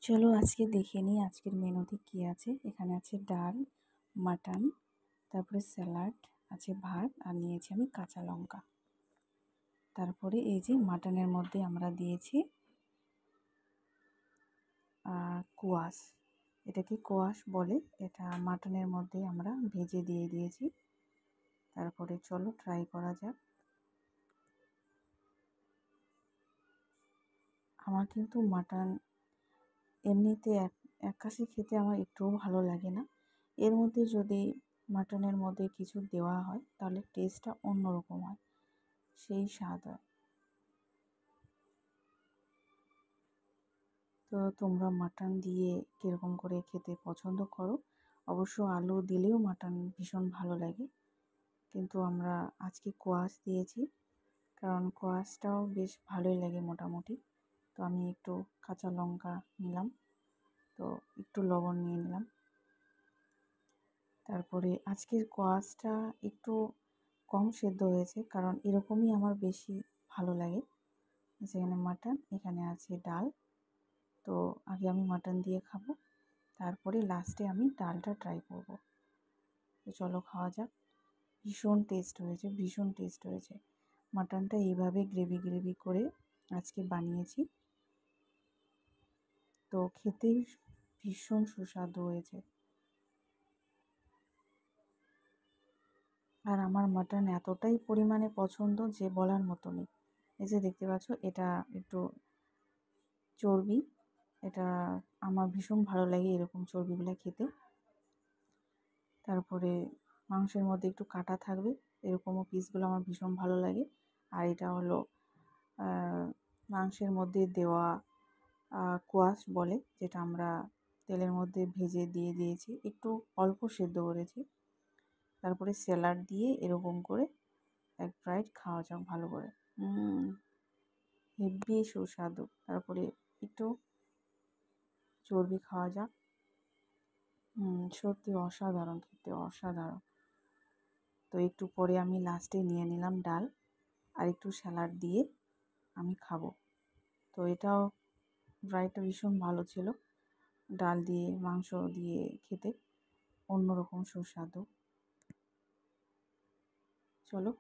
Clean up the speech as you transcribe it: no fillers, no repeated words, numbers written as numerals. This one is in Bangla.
চলো আজকে দেখে নিই আজকের মেনুতে কী আছে। এখানে আছে ডাল, মাটন, তারপরে স্যালাড, আছে ভাত, আর নিয়েছি আমি কাঁচা লঙ্কা। তারপরে এই যে মাটনের মধ্যে আমরা দিয়েছি কোয়াশ, এটাকে কোয়াশ বলে। এটা মাটনের মধ্যে আমরা ভেজে দিয়েছি। তারপরে চলো ট্রাই করা যাক। আমার কিন্তু মাটন এমনিতে একাশি খেতে আমার একটুও ভালো লাগে না। এর মধ্যে যদি মাটনের মধ্যে কিছু দেওয়া হয় তাহলে টেস্টটা অন্যরকম হয়, সেই স্বাদ হয়। তো তোমরা মাটন দিয়ে কীরকম করে খেতে পছন্দ করো? অবশ্য আলু দিলেও মাটন ভীষণ ভালো লাগে, কিন্তু আমরা আজকে কোয়াশ দিয়েছি, কারণ কোয়াশটাও বেশ ভালোই লাগে মোটামুটি। তো আমি একটু কাঁচা লঙ্কা নিলাম, তো একটু লবণ নিয়ে নিলাম। তারপরে আজকের কোয়াশটা একটু কম সেদ্ধ হয়েছে, কারণ এরকমই আমার বেশি ভালো লাগে। যেখানে মাটন, এখানে আছে ডাল। তো আগে আমি মাটন দিয়ে খাবো, তারপরে লাস্টে আমি ডালটা ট্রাই করব। তো চলো খাওয়া যাক। ভীষণ টেস্ট হয়েছে, ভীষণ টেস্ট হয়েছে। মাটনটা এইভাবে গ্রেভি গ্রেভি করে আজকে বানিয়েছি, তো খেতে ভীষণ সুস্বাদু হয়েছে। আর আমার মাটন এতটাই পরিমাণে পছন্দ যে বলার মতো নেই। এই যে দেখতে পাচ্ছ, এটা একটু চর্বি, এটা আমার ভীষণ ভালো লাগে এরকম চর্বিগুলো খেতে। তারপরে মাংসের মধ্যে একটু কাটা থাকবে, এরকমও পিসগুলো আমার ভীষণ ভালো লাগে। আর এটা হলো মাংসের মধ্যে দেওয়া কোয়াশ বলে, যেটা আমরা তেলের মধ্যে ভেজে দিয়েছি, একটু অল্প সেদ্ধ করেছি। তারপরে স্যালাড দিয়ে এরকম করে এক ফ্রাইড খাওয়া যাক ভালো করে। হেব্বি সুস্বাদু। তারপরে একটু চর্বি খাওয়া যাক। সত্যি অসাধারণ খেতে, অসাধারণ। তো একটু পরে আমি লাস্টে নিয়ে নিলাম ডাল, আর একটু স্যালাড দিয়ে আমি খাবো। তো এটাও ফ্রাইটা ভীষণ ভালো ছিল, ডাল দিয়ে মাংস দিয়ে খেতে অন্যরকম সুস্বাদু। চলো